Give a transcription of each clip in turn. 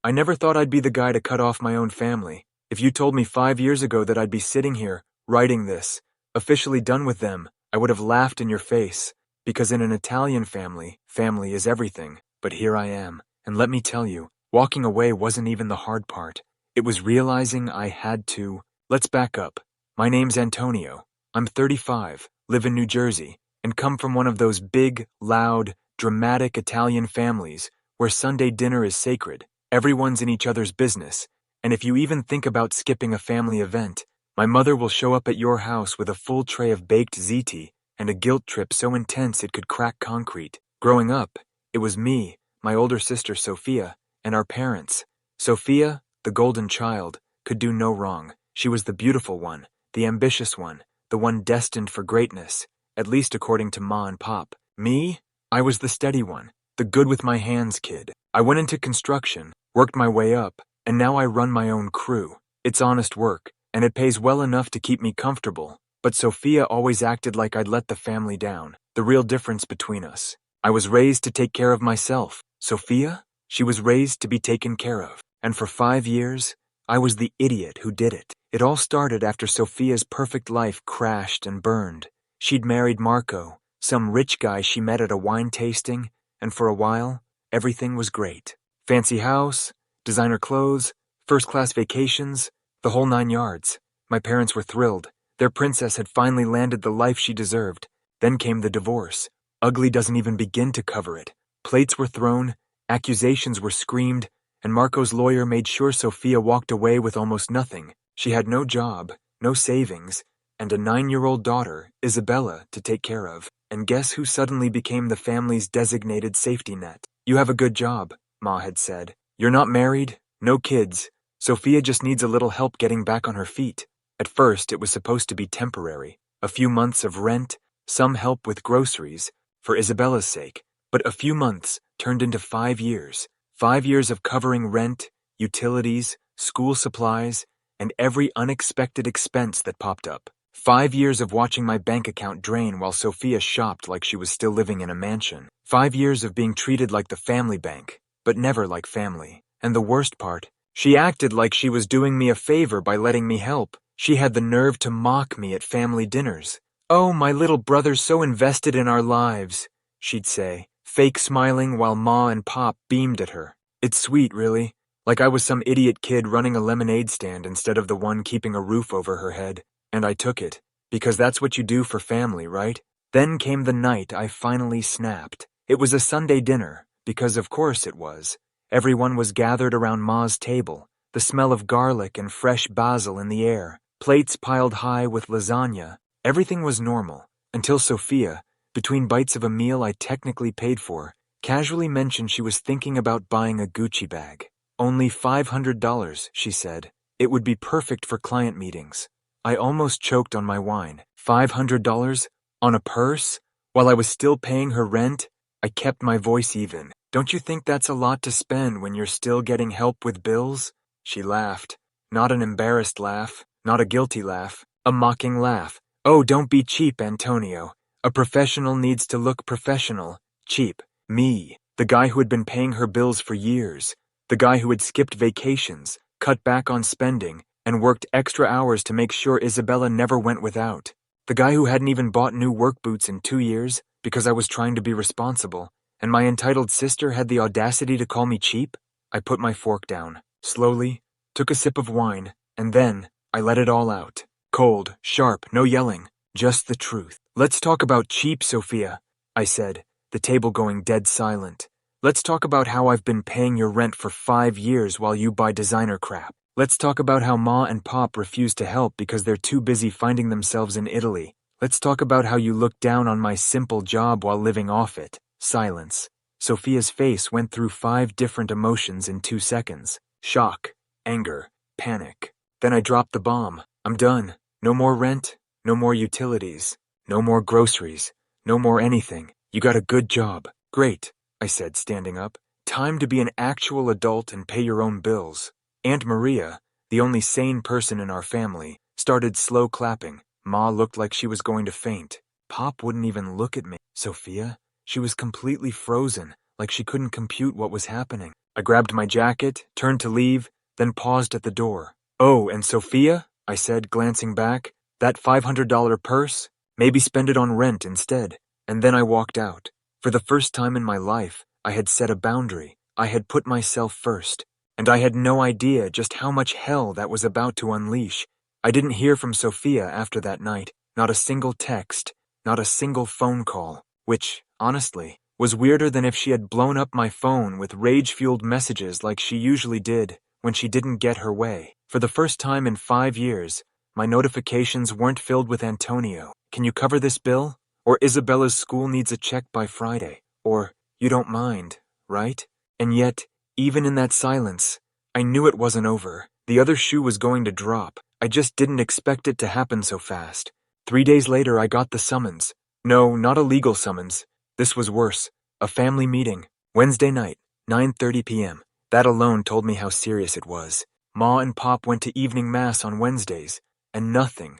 I never thought I'd be the guy to cut off my own family. If you told me 5 years ago that I'd be sitting here, writing this, officially done with them, I would have laughed in your face. Because in an Italian family, family is everything. But here I am, and let me tell you, walking away wasn't even the hard part. It was realizing I had to. Let's back up. My name's Antonio. I'm 35, live in New Jersey, and come from one of those big, loud, dramatic Italian families where Sunday dinner is sacred. Everyone's in each other's business, and if you even think about skipping a family event, my mother will show up at your house with a full tray of baked ziti and a guilt trip so intense it could crack concrete. Growing up, it was me, my older sister Sophia, and our parents. Sophia, the golden child, could do no wrong. She was the beautiful one, the ambitious one, the one destined for greatness, at least according to Ma and Pop. Me? I was the steady one, the good with my hands kid. I went into construction, worked my way up, and now I run my own crew. It's honest work, and it pays well enough to keep me comfortable. But Sophia always acted like I'd let the family down. The real difference between us. I was raised to take care of myself. Sophia? She was raised to be taken care of. And for 5 years, I was the idiot who did it. It all started after Sophia's perfect life crashed and burned. She'd married Marco, some rich guy she met at a wine tasting, and for a while, everything was great. Fancy house, designer clothes, first-class vacations, the whole 9 yards. My parents were thrilled. Their princess had finally landed the life she deserved. Then came the divorce. Ugly doesn't even begin to cover it. Plates were thrown, accusations were screamed, and Marco's lawyer made sure Sophia walked away with almost nothing. She had no job, no savings, and a 9-year-old daughter, Isabella, to take care of. And guess who suddenly became the family's designated safety net? You have a good job, Ma had said. You're not married, no kids. Sophia just needs a little help getting back on her feet. At first, it was supposed to be temporary. A few months of rent, some help with groceries, for Isabella's sake. But a few months turned into 5 years. 5 years of covering rent, utilities, school supplies, and every unexpected expense that popped up. 5 years of watching my bank account drain while Sophia shopped like she was still living in a mansion. 5 years of being treated like the family bank, but never like family. And the worst part, she acted like she was doing me a favor by letting me help. She had the nerve to mock me at family dinners. "Oh, my little brother's so invested in our lives," she'd say, fake smiling while Ma and Pop beamed at her. It's sweet, really. Like I was some idiot kid running a lemonade stand instead of the one keeping a roof over her head. And I took it, because that's what you do for family, right? Then came the night I finally snapped. It was a Sunday dinner, because of course it was. Everyone was gathered around Ma's table, the smell of garlic and fresh basil in the air. Plates piled high with lasagna. Everything was normal, until Sophia, between bites of a meal I technically paid for, casually mentioned she was thinking about buying a Gucci bag. Only $500, she said. It would be perfect for client meetings. I almost choked on my wine. $500? On a purse? While I was still paying her rent, I kept my voice even. Don't you think that's a lot to spend when you're still getting help with bills? She laughed. Not an embarrassed laugh. Not a guilty laugh, a mocking laugh. Oh, don't be cheap, Antonio. A professional needs to look professional. Cheap. Me, the guy who had been paying her bills for years. The guy who had skipped vacations, cut back on spending, and worked extra hours to make sure Isabella never went without. The guy who hadn't even bought new work boots in 2 years because I was trying to be responsible. And my entitled sister had the audacity to call me cheap? I put my fork down, slowly, took a sip of wine, and then I let it all out. Cold, sharp, no yelling, just the truth. Let's talk about cheap, Sophia, I said, the table going dead silent. Let's talk about how I've been paying your rent for 5 years while you buy designer crap. Let's talk about how Ma and Pop refuse to help because they're too busy finding themselves in Italy. Let's talk about how you look down on my simple job while living off it. Silence. Sophia's face went through 5 different emotions in 2 seconds. Shock, anger, panic. Then I dropped the bomb. I'm done. No more rent, no more utilities, no more groceries, no more anything. You got a good job. Great, I said, standing up. Time to be an actual adult and pay your own bills. Aunt Maria, the only sane person in our family, started slow clapping. Ma looked like she was going to faint. Pop wouldn't even look at me. Sophia? She was completely frozen, like she couldn't compute what was happening. I grabbed my jacket, turned to leave, then paused at the door. "Oh, and Sophia?" I said, glancing back. "That $500 purse? Maybe spend it on rent instead." And then I walked out. For the first time in my life, I had set a boundary. I had put myself first. And I had no idea just how much hell that was about to unleash. I didn't hear from Sophia after that night. Not a single text. Not a single phone call. Which, honestly, was weirder than if she had blown up my phone with rage-fueled messages like she usually did when she didn't get her way. For the first time in 5 years, my notifications weren't filled with Antonio. "Can you cover this bill?" Or "Isabella's school needs a check by Friday." Or "You don't mind, right?" And yet, even in that silence, I knew it wasn't over. The other shoe was going to drop. I just didn't expect it to happen so fast. 3 days later, I got the summons. No, not a legal summons. This was worse. A family meeting. Wednesday night, 9:30 p.m. That alone told me how serious it was. Ma and Pop went to evening mass on Wednesdays, and nothing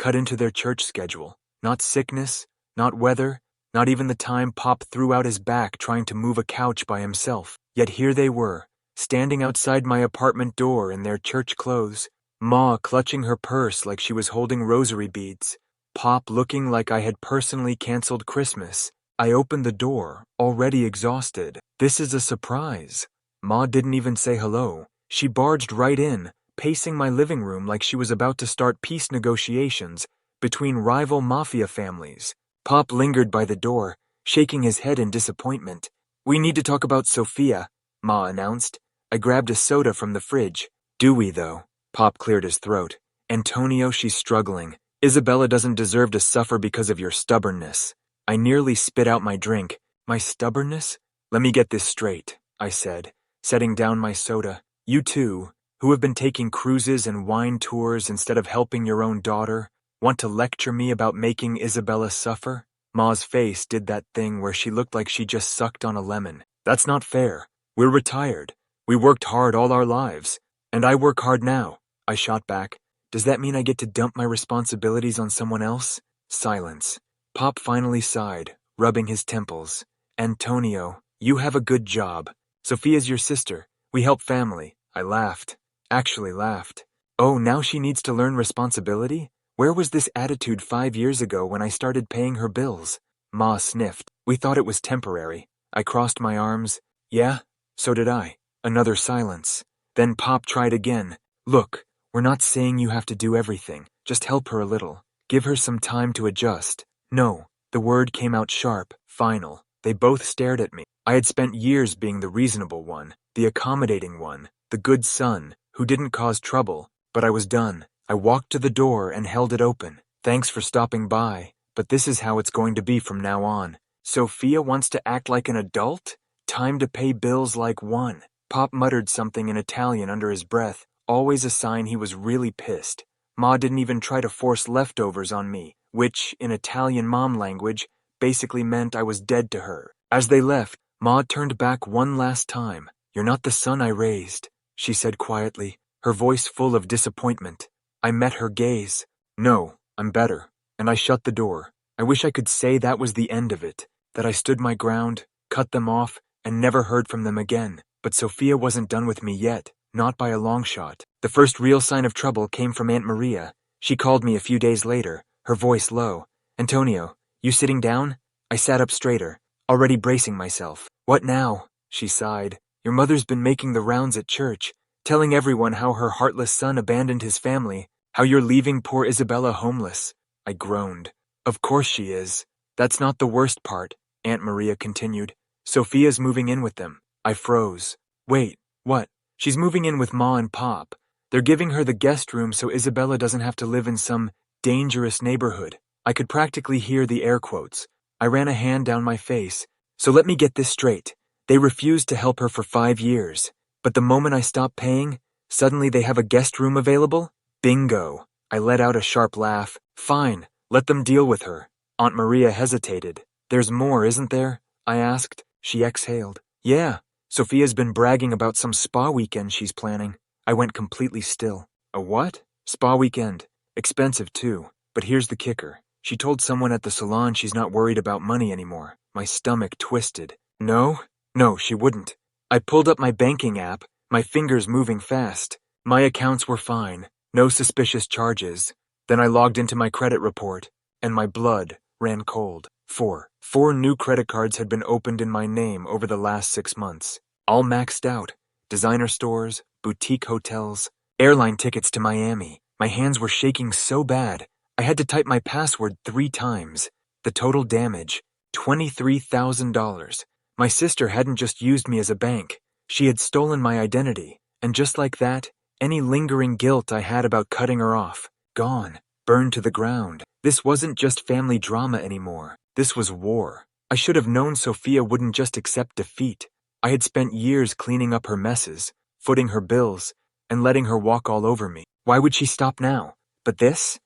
cut into their church schedule. Not sickness, not weather, not even the time Pop threw out his back trying to move a couch by himself. Yet here they were, standing outside my apartment door in their church clothes, Ma clutching her purse like she was holding rosary beads, Pop looking like I had personally canceled Christmas. I opened the door, already exhausted. "This is a surprise." Ma didn't even say hello. She barged right in, pacing my living room like she was about to start peace negotiations between rival mafia families. Pop lingered by the door, shaking his head in disappointment. "We need to talk about Sophia," Ma announced. I grabbed a soda from the fridge. "Do we, though?" Pop cleared his throat. "Antonio, she's struggling. Isabella doesn't deserve to suffer because of your stubbornness." I nearly spit out my drink. "My stubbornness? Let me get this straight," I said, setting down my soda. "You two, who have been taking cruises and wine tours instead of helping your own daughter, want to lecture me about making Isabella suffer?" Ma's face did that thing where she looked like she just sucked on a lemon. "That's not fair. We're retired. We worked hard all our lives. And I work hard now," I shot back. "Does that mean I get to dump my responsibilities on someone else?" Silence. Pop finally sighed, rubbing his temples. "Antonio, you have a good job. Sophia's your sister. We help family." I laughed. Actually laughed. "Oh, now she needs to learn responsibility? Where was this attitude 5 years ago when I started paying her bills?" Ma sniffed. "We thought it was temporary." I crossed my arms. "Yeah, so did I." Another silence. Then Pop tried again. "Look, we're not saying you have to do everything. Just help her a little. Give her some time to adjust." No, the word came out sharp, final. They both stared at me. I had spent years being the reasonable one, the accommodating one, the good son, who didn't cause trouble, but I was done. I walked to the door and held it open. "Thanks for stopping by, but this is how it's going to be from now on. Sophia wants to act like an adult? Time to pay bills like one." Pop muttered something in Italian under his breath, always a sign he was really pissed. Ma didn't even try to force leftovers on me, which, in Italian mom language, basically meant I was dead to her. As they left, Ma turned back one last time. "You're not the son I raised," she said quietly, her voice full of disappointment. I met her gaze. "No, I'm better." And I shut the door. I wish I could say that was the end of it, that I stood my ground, cut them off, and never heard from them again. But Sophia wasn't done with me yet, not by a long shot. The first real sign of trouble came from Aunt Maria. She called me a few days later, her voice low. "Antonio, you sitting down?" I sat up straighter, already bracing myself. "What now?" she sighed. "Your mother's been making the rounds at church, telling everyone how her heartless son abandoned his family, how you're leaving poor Isabella homeless." I groaned. "Of course she is. That's not the worst part," Aunt Maria continued. "Sophia's moving in with them." I froze. "Wait, what?" "She's moving in with Ma and Pop. They're giving her the guest room so Isabella doesn't have to live in some dangerous neighborhood." I could practically hear the air quotes. I ran a hand down my face. "So let me get this straight. They refused to help her for 5 years. But the moment I stopped paying, suddenly they have a guest room available? Bingo." I let out a sharp laugh. "Fine, let them deal with her." Aunt Maria hesitated. "There's more, isn't there?" I asked. She exhaled. "Yeah, Sophia's been bragging about some spa weekend she's planning." I went completely still. "A what?" "Spa weekend. Expensive too. But here's the kicker. She told someone at the salon she's not worried about money anymore." My stomach twisted. No, she wouldn't. I pulled up my banking app, my fingers moving fast. My accounts were fine, no suspicious charges. Then I logged into my credit report, and my blood ran cold. Four new credit cards had been opened in my name over the last 6 months. All maxed out. Designer stores, boutique hotels, airline tickets to Miami. My hands were shaking so bad, I had to type my password 3 times. The total damage, $23,000. My sister hadn't just used me as a bank. She had stolen my identity, and just like that, any lingering guilt I had about cutting her off, gone, burned to the ground. This wasn't just family drama anymore. This was war. I should have known Sophia wouldn't just accept defeat. I had spent years cleaning up her messes, footing her bills, and letting her walk all over me. Why would she stop now? But this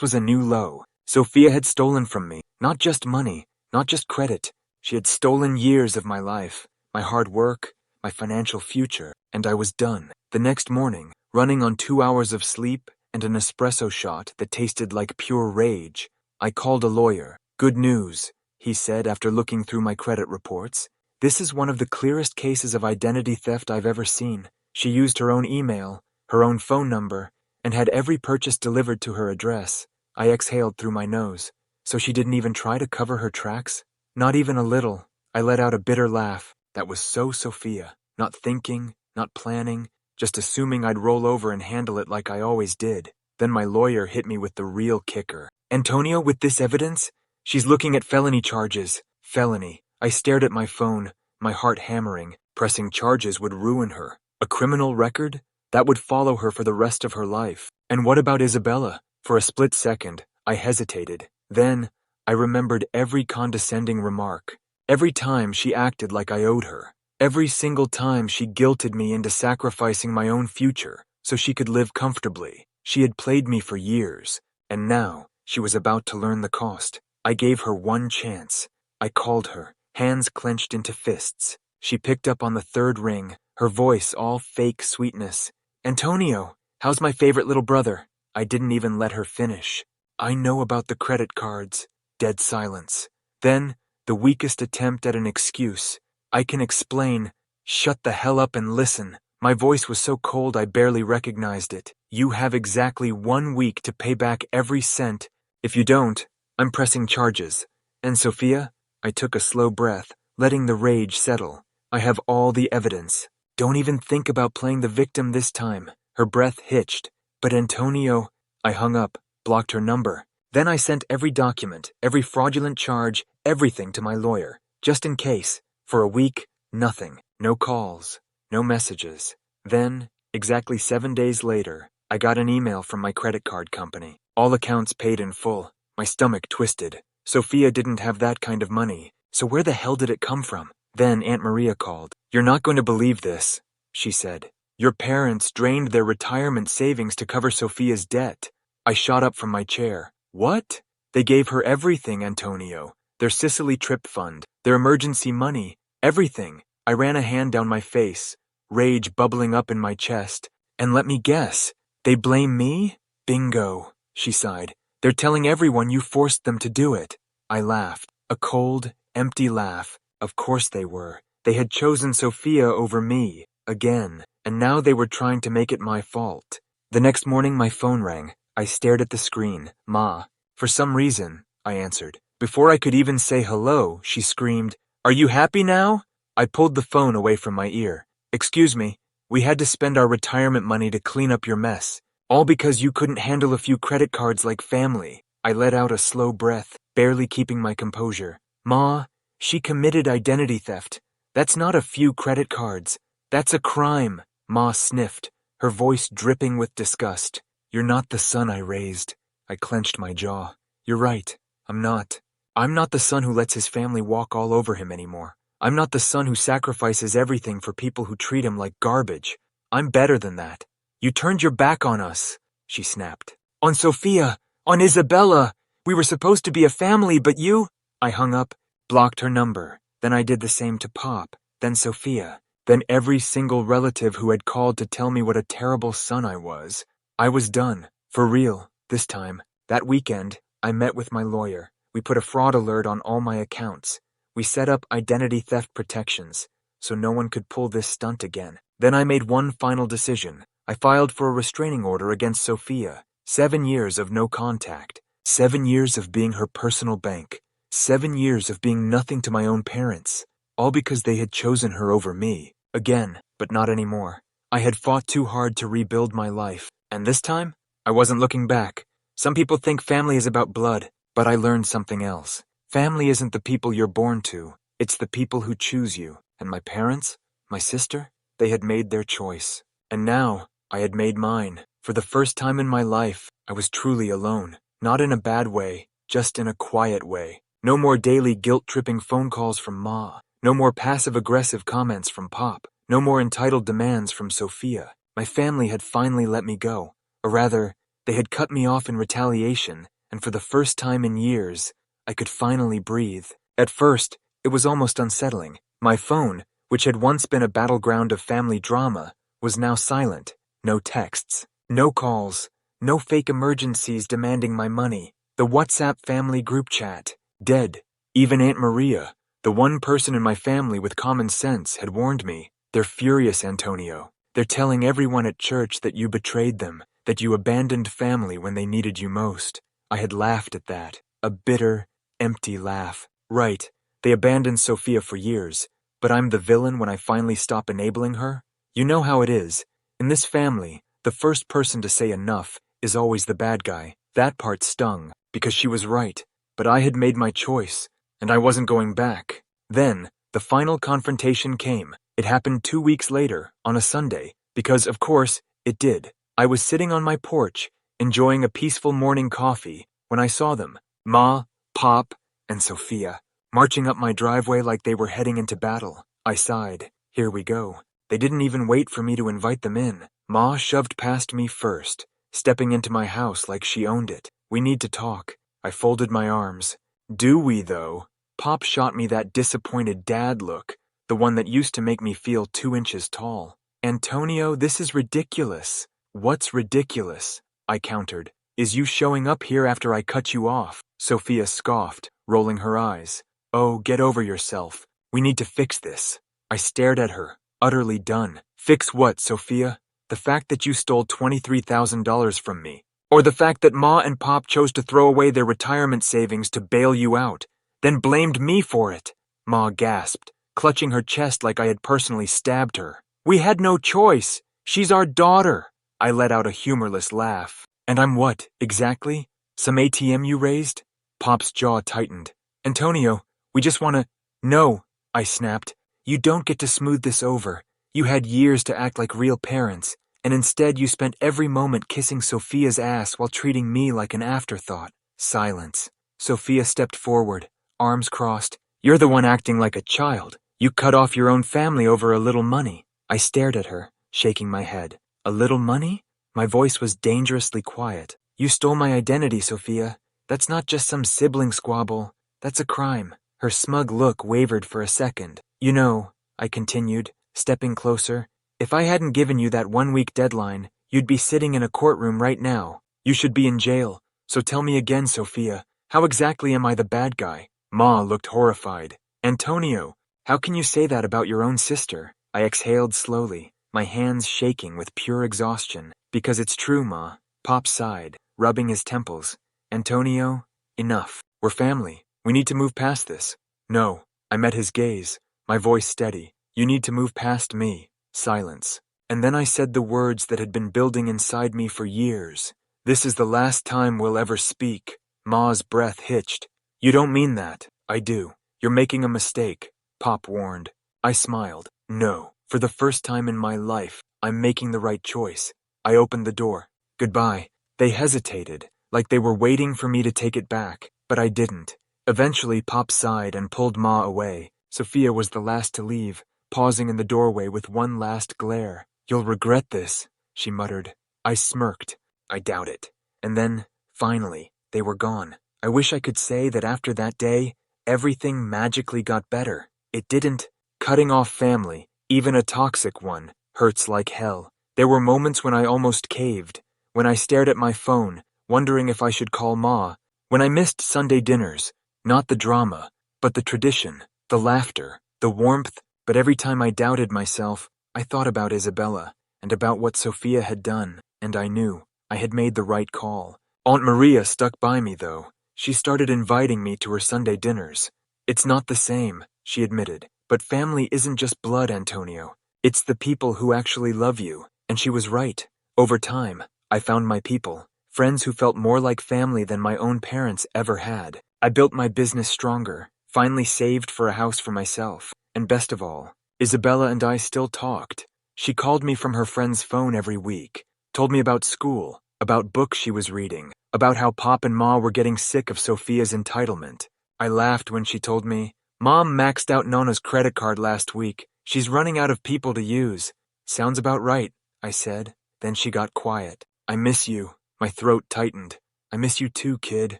was a new low. Sophia had stolen from me, not just money, not just credit. She had stolen years of my life, my hard work, my financial future, and I was done. The next morning, running on 2 hours of sleep and an espresso shot that tasted like pure rage, I called a lawyer. Good news, he said after looking through my credit reports. This is one of the clearest cases of identity theft I've ever seen. She used her own email, her own phone number, and had every purchase delivered to her address. I exhaled through my nose. So she didn't even try to cover her tracks? Not even a little. I let out a bitter laugh. That was so Sophia. Not thinking, not planning, just assuming I'd roll over and handle it like I always did. Then my lawyer hit me with the real kicker. Antonio, with this evidence? She's looking at felony charges. Felony. I stared at my phone, my heart hammering. Pressing charges would ruin her. A criminal record? That would follow her for the rest of her life. And what about Isabella? For a split second, I hesitated. Then, I remembered every condescending remark. Every time she acted like I owed her. Every single time she guilted me into sacrificing my own future so she could live comfortably. She had played me for years, and now she was about to learn the cost. I gave her one chance. I called her, hands clenched into fists. She picked up on the third ring, her voice all fake sweetness. Antonio, how's my favorite little brother? I didn't even let her finish. I know about the credit cards. Dead silence. Then, the weakest attempt at an excuse. I can explain. Shut the hell up and listen. My voice was so cold I barely recognized it. You have exactly 1 week to pay back every cent. If you don't, I'm pressing charges. And Sophia? I took a slow breath, letting the rage settle. I have all the evidence. Don't even think about playing the victim this time. Her breath hitched. But Antonio, I hung up, blocked her number. Then I sent every document, every fraudulent charge, everything to my lawyer, just in case. For a week, nothing. No calls, no messages. Then, exactly 7 days later, I got an email from my credit card company. All accounts paid in full. My stomach twisted. Sophia didn't have that kind of money, so where the hell did it come from? Then Aunt Maria called. You're not going to believe this, she said. Your parents drained their retirement savings to cover Sophia's debt. I shot up from my chair. What? They gave her everything, Antonio. Their Sicily trip fund, their emergency money, everything. I ran a hand down my face, rage bubbling up in my chest. And let me guess, they blame me? Bingo, she sighed. They're telling everyone you forced them to do it. I laughed. A cold, empty laugh. Of course they were. They had chosen Sophia over me, again, and now they were trying to make it my fault. The next morning my phone rang. I stared at the screen. Ma. For some reason, I answered. Before I could even say hello, she screamed, Are you happy now? I pulled the phone away from my ear. Excuse me, we had to spend our retirement money to clean up your mess. All because you couldn't handle a few credit cards like family. I let out a slow breath, barely keeping my composure. Ma, she committed identity theft. That's not a few credit cards. That's a crime. Ma sniffed, her voice dripping with disgust. You're not the son I raised. I clenched my jaw. You're right. I'm not. I'm not the son who lets his family walk all over him anymore. I'm not the son who sacrifices everything for people who treat him like garbage. I'm better than that. You turned your back on us, she snapped. On Sophia, on Isabella. We were supposed to be a family, but you... I hung up, blocked her number. Then I did the same to Pop, then Sophia, then every single relative who had called to tell me what a terrible son I was. I was done, for real, this time. That weekend, I met with my lawyer. We put a fraud alert on all my accounts. We set up identity theft protections. so no one could pull this stunt again. Then I made one final decision. I filed for a restraining order against Sophia. 7 years of no contact. 7 years of being her personal bank. 7 years of being nothing to my own parents. All because they had chosen her over me. Again, but not anymore. I had fought too hard to rebuild my life. And this time, I wasn't looking back. Some people think family is about blood, but I learned something else. Family isn't the people you're born to. It's the people who choose you. And my parents, my sister, they had made their choice. And now, I had made mine. For the first time in my life, I was truly alone. Not in a bad way, just in a quiet way. No more daily guilt-tripping phone calls from Ma. No more passive-aggressive comments from Pop. No more entitled demands from Sophia. My family had finally let me go. Or rather, they had cut me off in retaliation, and for the first time in years, I could finally breathe. At first, it was almost unsettling. My phone, which had once been a battleground of family drama, was now silent. No texts, no calls, no fake emergencies demanding my money. The WhatsApp family group chat, dead. Even Aunt Maria, the one person in my family with common sense, had warned me. They're furious, Antonio. They're telling everyone at church that you betrayed them, that you abandoned family when they needed you most. I had laughed at that. A bitter, empty laugh. Right, they abandoned Sophia for years, but I'm the villain when I finally stop enabling her? You know how it is. In this family, the first person to say enough is always the bad guy. That part stung, because she was right, but I had made my choice, and I wasn't going back. Then, the final confrontation came. It happened 2 weeks later, on a Sunday, because, of course, it did. I was sitting on my porch, enjoying a peaceful morning coffee, when I saw them, Ma, Pop, and Sophia, marching up my driveway like they were heading into battle. I sighed. Here we go. They didn't even wait for me to invite them in. Ma shoved past me first, stepping into my house like she owned it. We need to talk. I folded my arms. Do we, though? Pop shot me that disappointed dad look, the one that used to make me feel 2 inches tall. Antonio, this is ridiculous. What's ridiculous? I countered. Is you showing up here after I cut you off? Sophia scoffed, rolling her eyes. Oh, get over yourself. We need to fix this. I stared at her, utterly done. Fix what, Sophia? The fact that you stole $23,000 from me. Or the fact that Ma and Pop chose to throw away their retirement savings to bail you out, then blamed me for it. Ma gasped, clutching her chest like I had personally stabbed her. We had no choice. She's our daughter. I let out a humorless laugh. And I'm what, exactly? Some ATM you raised? Pop's jaw tightened. Antonio, we just wanna… No, I snapped. You don't get to smooth this over. You had years to act like real parents, and instead you spent every moment kissing Sophia's ass while treating me like an afterthought. Silence. Sophia stepped forward, arms crossed. You're the one acting like a child. You cut off your own family over a little money. I stared at her, shaking my head. A little money? My voice was dangerously quiet. You stole my identity, Sophia. That's not just some sibling squabble. That's a crime. Her smug look wavered for a second. You know, I continued, stepping closer, if I hadn't given you that 1-week deadline, you'd be sitting in a courtroom right now. You should be in jail. So tell me again, Sophia, how exactly am I the bad guy? Ma looked horrified. Antonio, how can you say that about your own sister? I exhaled slowly, my hands shaking with pure exhaustion. Because it's true, Ma. Pop sighed, rubbing his temples. Antonio, enough. We're family. We need to move past this. No. I met his gaze, my voice steady. You need to move past me. Silence. And then I said the words that had been building inside me for years. This is the last time we'll ever speak. Ma's breath hitched. You don't mean that. I do. You're making a mistake, Pop warned. I smiled. No. For the first time in my life, I'm making the right choice. I opened the door. Goodbye. They hesitated, like they were waiting for me to take it back, but I didn't. Eventually, Pop sighed and pulled Ma away. Sophia was the last to leave, pausing in the doorway with one last glare. You'll regret this, she muttered. I smirked. I doubt it. And then, finally, they were gone. I wish I could say that after that day, everything magically got better. It didn't. Cutting off family, even a toxic one, hurts like hell. There were moments when I almost caved, when I stared at my phone, wondering if I should call Ma, when I missed Sunday dinners, not the drama, but the tradition, the laughter, the warmth, But every time I doubted myself, I thought about Isabella and about what Sophia had done, and I knew I had made the right call. Aunt Maria stuck by me, though. She started inviting me to her Sunday dinners. It's not the same, she admitted, but family isn't just blood, Antonio. It's the people who actually love you, and she was right. Over time, I found my people, friends who felt more like family than my own parents ever had. I built my business stronger, finally saved for a house for myself, and best of all, Isabella and I still talked. She called me from her friend's phone every week, told me about school, about books she was reading, about how Pop and Ma were getting sick of Sophia's entitlement. I laughed when she told me, "Mom maxed out Nona's credit card last week. She's running out of people to use." "Sounds about right," I said. Then she got quiet. "I miss you." My throat tightened. "I miss you too, kid."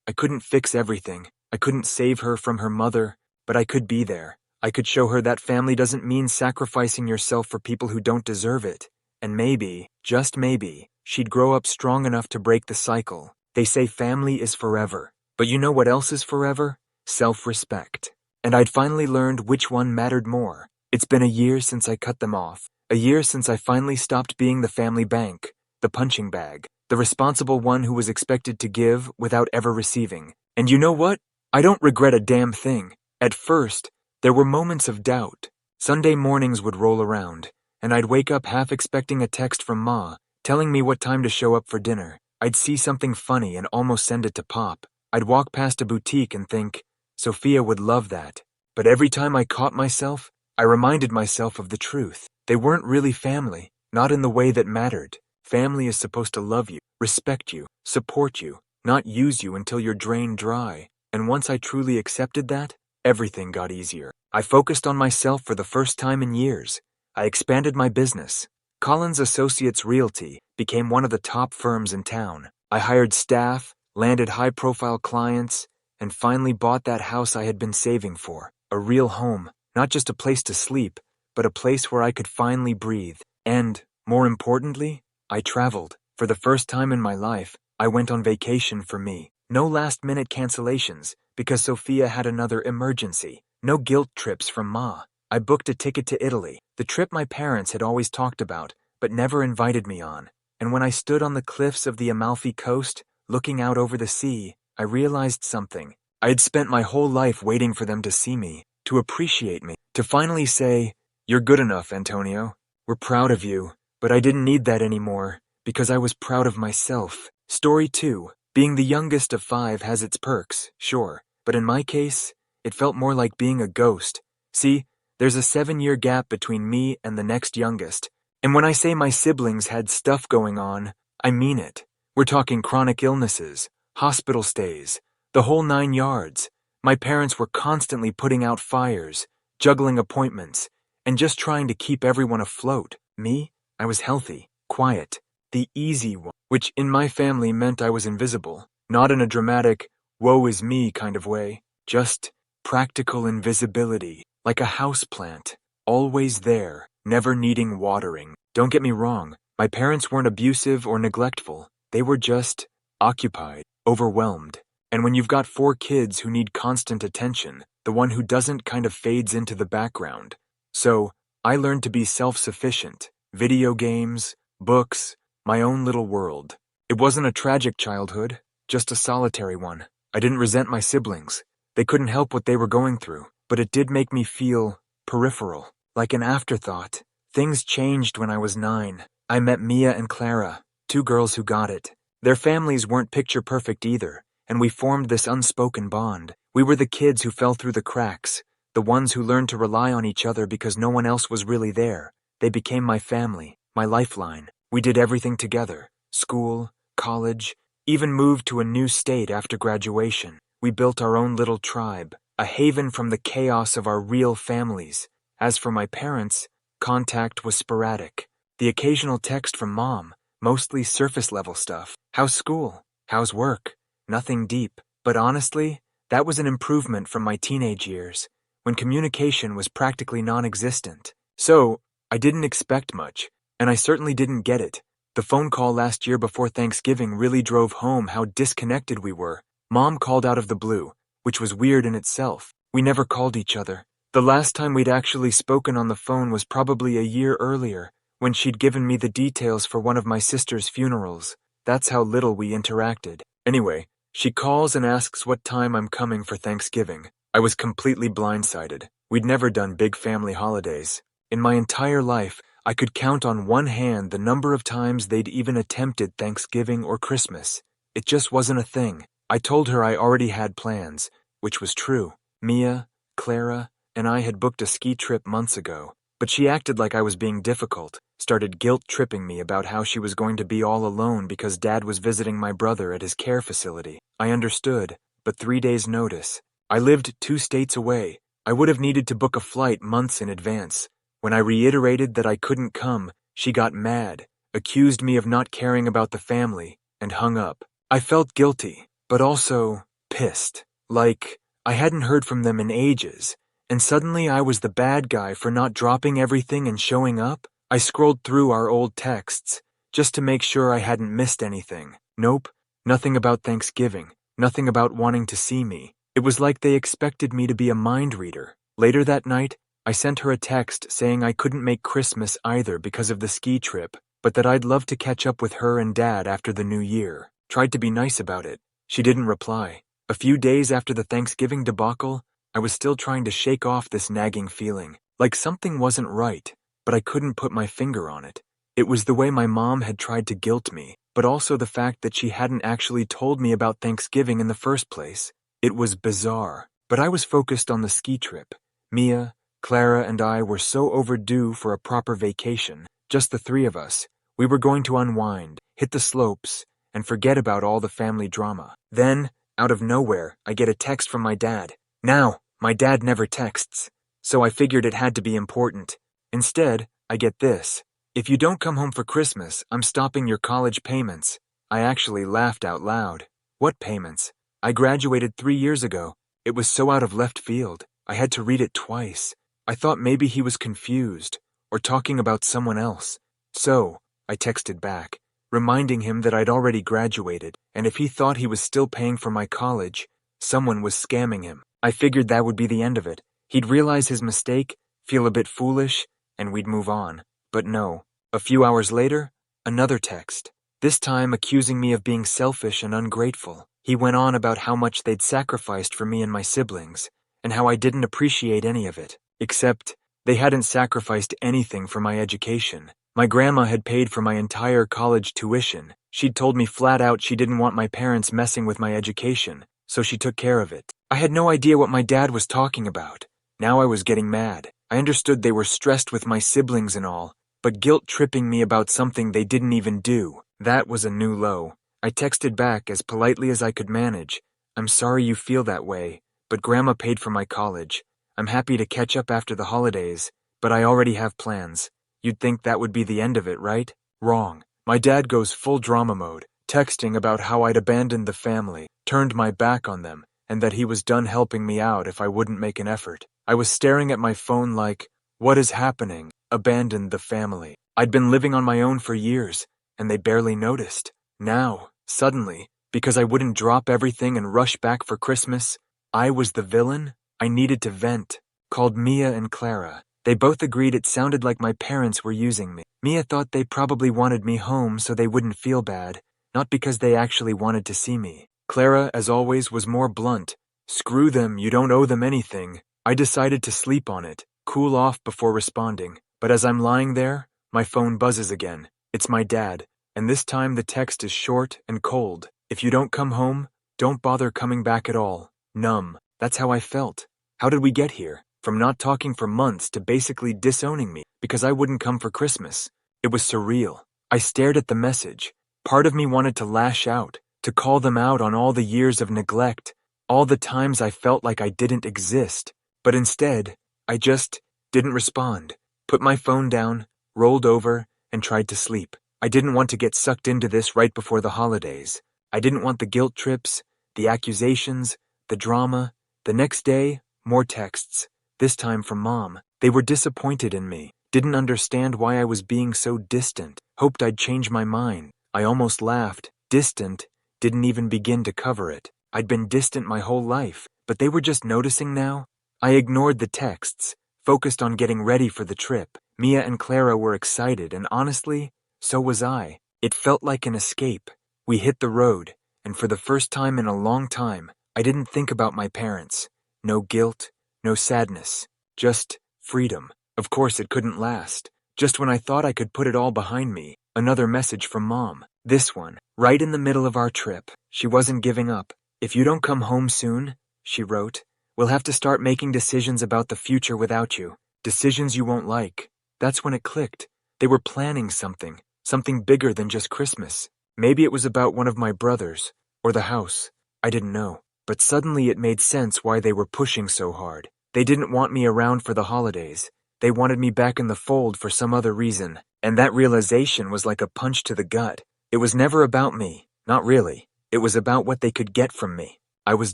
I couldn't fix everything. I couldn't save her from her mother, but I could be there. I could show her that family doesn't mean sacrificing yourself for people who don't deserve it. And maybe, just maybe, she'd grow up strong enough to break the cycle. They say family is forever. But you know what else is forever? Self-respect. And I'd finally learned which one mattered more. It's been a year since I cut them off. A year since I finally stopped being the family bank, the punching bag, the responsible one who was expected to give without ever receiving. And you know what? I don't regret a damn thing. At first, there were moments of doubt. Sunday mornings would roll around, and I'd wake up half expecting a text from Ma, telling me what time to show up for dinner. I'd see something funny and almost send it to Pop. I'd walk past a boutique and think, Sophia would love that. But every time I caught myself, I reminded myself of the truth. They weren't really family, not in the way that mattered. Family is supposed to love you, respect you, support you, not use you until you're drained dry. And once I truly accepted that, everything got easier. I focused on myself for the first time in years. I expanded my business. Collins Associates Realty became one of the top firms in town. I hired staff, landed high-profile clients, and finally bought that house I had been saving for. A real home, not just a place to sleep, but a place where I could finally breathe. And, more importantly, I traveled. For the first time in my life, I went on vacation for me. No last-minute cancellations, because Sophia had another emergency. No guilt trips from Ma. I booked a ticket to Italy, the trip my parents had always talked about, but never invited me on. And when I stood on the cliffs of the Amalfi Coast, looking out over the sea, I realized something. I had spent my whole life waiting for them to see me, to appreciate me, to finally say, "You're good enough, Antonio. We're proud of you." But I didn't need that anymore, because I was proud of myself. Story 2. Being the youngest of 5 has its perks, sure, but in my case, it felt more like being a ghost. See, there's a 7-year gap between me and the next youngest, and when I say my siblings had stuff going on, I mean it. We're talking chronic illnesses, hospital stays, the whole 9 yards. My parents were constantly putting out fires, juggling appointments, and just trying to keep everyone afloat. Me? I was healthy, quiet, the easy one, which in my family meant I was invisible, not in a dramatic, woe is me kind of way, just practical invisibility, like a houseplant, always there, never needing watering. Don't get me wrong, my parents weren't abusive or neglectful, they were just occupied, overwhelmed. And when you've got 4 kids who need constant attention, the one who doesn't kind of fades into the background. So, I learned to be self-sufficient. Video games, books, my own little world. It wasn't a tragic childhood, just a solitary one. I didn't resent my siblings. They couldn't help what they were going through, but it did make me feel peripheral, like an afterthought. Things changed when I was 9. I met Mia and Clara, 2 girls who got it. Their families weren't picture-perfect either, and we formed this unspoken bond. We were the kids who fell through the cracks, the ones who learned to rely on each other because no one else was really there. They became my family, my lifeline. We did everything together, school, college, even moved to a new state after graduation. We built our own little tribe, a haven from the chaos of our real families. As for my parents, contact was sporadic. The occasional text from Mom, mostly surface-level stuff. How's school? How's work? Nothing deep. But honestly, that was an improvement from my teenage years, when communication was practically non-existent. So, I didn't expect much, and I certainly didn't get it. The phone call last year before Thanksgiving really drove home how disconnected we were. Mom called out of the blue, which was weird in itself. We never called each other. The last time we'd actually spoken on the phone was probably a year earlier, when she'd given me the details for one of my sister's funerals. That's how little we interacted. Anyway, she calls and asks what time I'm coming for Thanksgiving. I was completely blindsided. We'd never done big family holidays. In my entire life, I could count on one hand the number of times they'd even attempted Thanksgiving or Christmas. It just wasn't a thing. I told her I already had plans, which was true. Mia, Clara, and I had booked a ski trip months ago, but she acted like I was being difficult, started guilt-tripping me about how she was going to be all alone because Dad was visiting my brother at his care facility. I understood, but 3 days' notice. I lived 2 states away. I would have needed to book a flight months in advance. When I reiterated that I couldn't come, she got mad, accused me of not caring about the family, and hung up. I felt guilty, but also pissed. Like, I hadn't heard from them in ages, and suddenly I was the bad guy for not dropping everything and showing up. I scrolled through our old texts, just to make sure I hadn't missed anything. Nope, nothing about Thanksgiving, nothing about wanting to see me. It was like they expected me to be a mind reader. Later that night, I sent her a text saying I couldn't make Christmas either because of the ski trip, but that I'd love to catch up with her and Dad after the new year. Tried to be nice about it. She didn't reply. A few days after the Thanksgiving debacle, I was still trying to shake off this nagging feeling, like something wasn't right, but I couldn't put my finger on it. It was the way my mom had tried to guilt me, but also the fact that she hadn't actually told me about Thanksgiving in the first place. It was bizarre, but I was focused on the ski trip. Mia, Clara, and I were so overdue for a proper vacation, just the 3 of us. We were going to unwind, hit the slopes, and forget about all the family drama. Then, out of nowhere, I get a text from my dad. Now, my dad never texts, so I figured it had to be important. Instead, I get this. If you don't come home for Christmas, I'm stopping your college payments. I actually laughed out loud. What payments? I graduated 3 years ago. It was so out of left field. I had to read it twice. I thought maybe he was confused, or talking about someone else. So, I texted back, reminding him that I'd already graduated, and if he thought he was still paying for my college, someone was scamming him. I figured that would be the end of it. He'd realize his mistake, feel a bit foolish, and we'd move on. But no. A few hours later, another text, this time accusing me of being selfish and ungrateful. He went on about how much they'd sacrificed for me and my siblings, and how I didn't appreciate any of it. Except, they hadn't sacrificed anything for my education. My grandma had paid for my entire college tuition. She'd told me flat out she didn't want my parents messing with my education, so she took care of it. I had no idea what my dad was talking about. Now I was getting mad. I understood they were stressed with my siblings and all, but guilt-tripping me about something they didn't even do. That was a new low. I texted back as politely as I could manage. I'm sorry you feel that way, but Grandma paid for my college. I'm happy to catch up after the holidays, but I already have plans. You'd think that would be the end of it, right? Wrong. My dad goes full drama mode, texting about how I'd abandoned the family, turned my back on them, and that he was done helping me out if I wouldn't make an effort. I was staring at my phone like, what is happening? Abandoned the family. I'd been living on my own for years, and they barely noticed. Now, suddenly, because I wouldn't drop everything and rush back for Christmas, I was the villain? I needed to vent. Called Mia and Clara. They both agreed it sounded like my parents were using me. Mia thought they probably wanted me home so they wouldn't feel bad, not because they actually wanted to see me. Clara, as always, was more blunt. Screw them, you don't owe them anything. I decided to sleep on it, cool off before responding. But as I'm lying there, my phone buzzes again. It's my dad, and this time the text is short and cold. If you don't come home, don't bother coming back at all. Numb. That's how I felt. How did we get here? From not talking for months to basically disowning me because I wouldn't come for Christmas. It was surreal. I stared at the message. Part of me wanted to lash out, to call them out on all the years of neglect, all the times I felt like I didn't exist. But instead, I just didn't respond, put my phone down, rolled over, and tried to sleep. I didn't want to get sucked into this right before the holidays. I didn't want the guilt trips, the accusations, the drama. The next day, more texts. This time from Mom. They were disappointed in me, didn't understand why I was being so distant, hoped I'd change my mind. I almost laughed. Distant didn't even begin to cover it. I'd been distant my whole life, but they were just noticing now. I ignored the texts, focused on getting ready for the trip. Mia and Clara were excited, and honestly, so was I. It felt like an escape. We hit the road, and for the first time in a long time, I didn't think about my parents. No guilt, no sadness, just freedom. Of course, it couldn't last. Just when I thought I could put it all behind me, another message from Mom. This one, right in the middle of our trip. She wasn't giving up. "If you don't come home soon," she wrote, "we'll have to start making decisions about the future without you. Decisions you won't like." That's when it clicked. They were planning something bigger than just Christmas. Maybe it was about one of my brothers, or the house. I didn't know. But suddenly it made sense why they were pushing so hard. They didn't want me around for the holidays. They wanted me back in the fold for some other reason. And that realization was like a punch to the gut. It was never about me. Not really. It was about what they could get from me. I was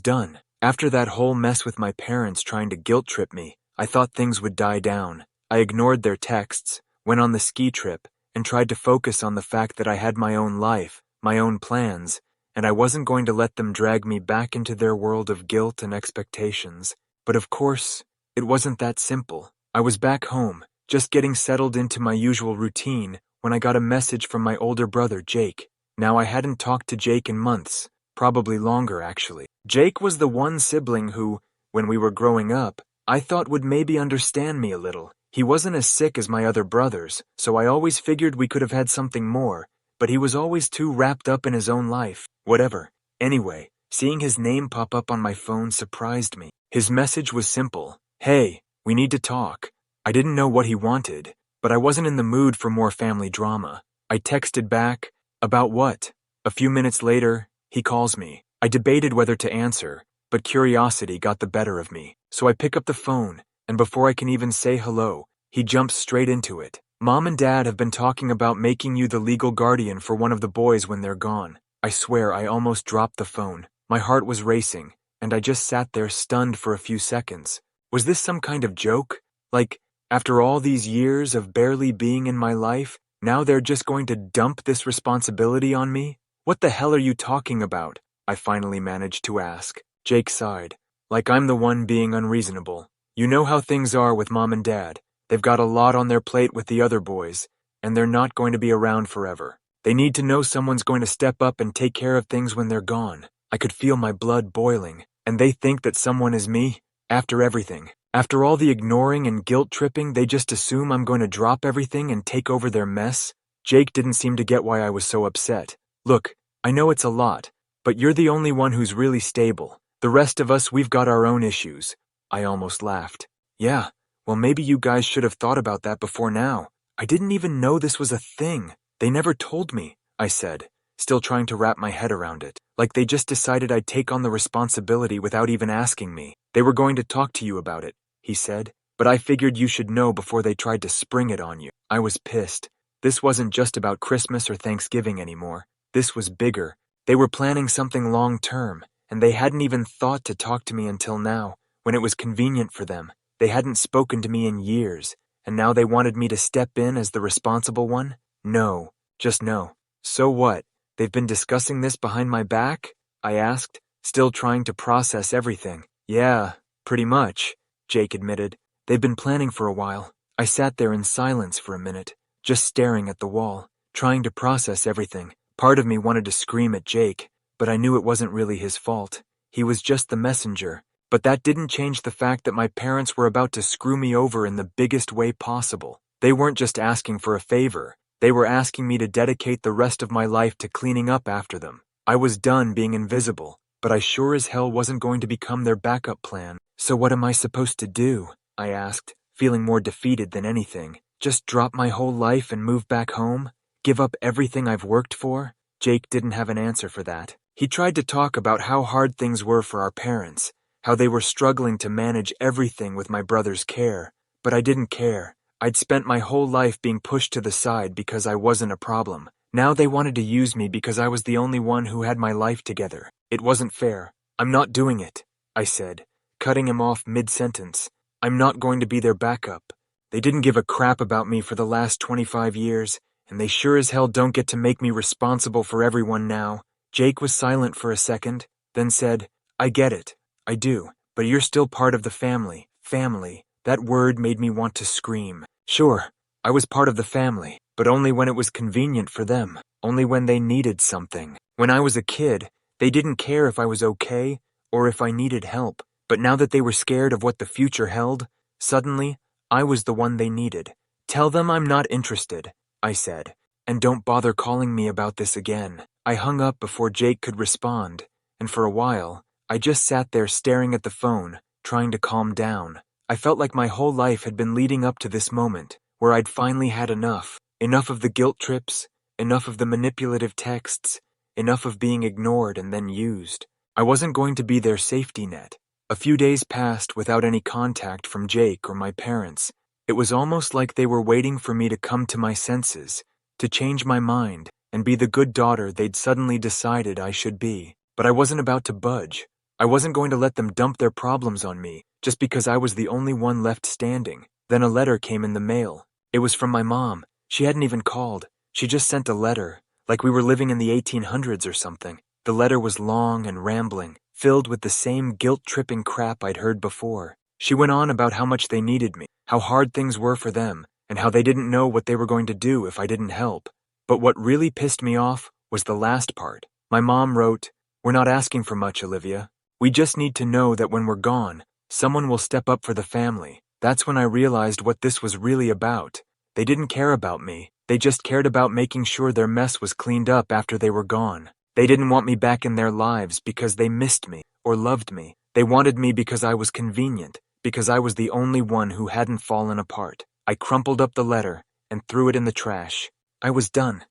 done. After that whole mess with my parents trying to guilt trip me, I thought things would die down. I ignored their texts, went on the ski trip, and tried to focus on the fact that I had my own life, my own plans, and I wasn't going to let them drag me back into their world of guilt and expectations. But of course, it wasn't that simple. I was back home, just getting settled into my usual routine, when I got a message from my older brother, Jake. Now, I hadn't talked to Jake in months, probably longer actually. Jake was the one sibling who, when we were growing up, I thought would maybe understand me a little. He wasn't as sick as my other brothers, so I always figured we could have had something more, but he was always too wrapped up in his own life. Whatever. Anyway, seeing his name pop up on my phone surprised me. His message was simple. "Hey, we need to talk." I didn't know what he wanted, but I wasn't in the mood for more family drama. I texted back, "About what?" A few minutes later, he calls me. I debated whether to answer, but curiosity got the better of me. So I pick up the phone, and before I can even say hello, he jumps straight into it. "Mom and Dad have been talking about making you the legal guardian for one of the boys when they're gone." I swear I almost dropped the phone. My heart was racing, and I just sat there stunned for a few seconds. Was this some kind of joke? Like, after all these years of barely being in my life, now they're just going to dump this responsibility on me? "What the hell are you talking about?" I finally managed to ask. Jake sighed. "Like I'm the one being unreasonable. You know how things are with Mom and Dad. They've got a lot on their plate with the other boys, and they're not going to be around forever. They need to know someone's going to step up and take care of things when they're gone." I could feel my blood boiling. And they think that someone is me? After everything. After all the ignoring and guilt tripping, they just assume I'm going to drop everything and take over their mess? Jake didn't seem to get why I was so upset. "Look, I know it's a lot, but you're the only one who's really stable. The rest of us, we've got our own issues." I almost laughed. "Yeah, well, maybe you guys should have thought about that before now. I didn't even know this was a thing. They never told me," I said, still trying to wrap my head around it. Like they just decided I'd take on the responsibility without even asking me. "They were going to talk to you about it," he said, "but I figured you should know before they tried to spring it on you." I was pissed. This wasn't just about Christmas or Thanksgiving anymore. This was bigger. They were planning something long-term, and they hadn't even thought to talk to me until now, when it was convenient for them. They hadn't spoken to me in years, and now they wanted me to step in as the responsible one? No, just no. "So what? They've been discussing this behind my back?" I asked, still trying to process everything. "Yeah, pretty much," Jake admitted. "They've been planning for a while." I sat there in silence for a minute, just staring at the wall, trying to process everything. Part of me wanted to scream at Jake, but I knew it wasn't really his fault. He was just the messenger. But that didn't change the fact that my parents were about to screw me over in the biggest way possible. They weren't just asking for a favor. They were asking me to dedicate the rest of my life to cleaning up after them. I was done being invisible, but I sure as hell wasn't going to become their backup plan. "So what am I supposed to do?" I asked, feeling more defeated than anything. "Just drop my whole life and move back home? Give up everything I've worked for?" Jake didn't have an answer for that. He tried to talk about how hard things were for our parents, how they were struggling to manage everything with my brother's care, but I didn't care. I'd spent my whole life being pushed to the side because I wasn't a problem. Now they wanted to use me because I was the only one who had my life together. It wasn't fair. "I'm not doing it," I said, cutting him off mid-sentence. "I'm not going to be their backup. They didn't give a crap about me for the last 25 years, and they sure as hell don't get to make me responsible for everyone now." Jake was silent for a second, then said, "I get it. I do, but you're still part of the family." Family. That word made me want to scream. Sure, I was part of the family, but only when it was convenient for them, only when they needed something. When I was a kid, they didn't care if I was okay or if I needed help, but now that they were scared of what the future held, suddenly, I was the one they needed. Tell them I'm not interested, I said, and don't bother calling me about this again. I hung up before Jake could respond, and for a while, I just sat there staring at the phone, trying to calm down. I felt like my whole life had been leading up to this moment, where I'd finally had enough. Enough of the guilt trips, enough of the manipulative texts, enough of being ignored and then used. I wasn't going to be their safety net. A few days passed without any contact from Jake or my parents. It was almost like they were waiting for me to come to my senses, to change my mind, and be the good daughter they'd suddenly decided I should be. But I wasn't about to budge. I wasn't going to let them dump their problems on me, just because I was the only one left standing. Then a letter came in the mail. It was from my mom. She hadn't even called. She just sent a letter, like we were living in the 1800s or something. The letter was long and rambling, filled with the same guilt-tripping crap I'd heard before. She went on about how much they needed me, how hard things were for them, and how they didn't know what they were going to do if I didn't help. But what really pissed me off was the last part. My mom wrote, "We're not asking for much, Olivia. We just need to know that when we're gone, someone will step up for the family." That's when I realized what this was really about. They didn't care about me. They just cared about making sure their mess was cleaned up after they were gone. They didn't want me back in their lives because they missed me or loved me. They wanted me because I was convenient, because I was the only one who hadn't fallen apart. I crumpled up the letter and threw it in the trash. I was done.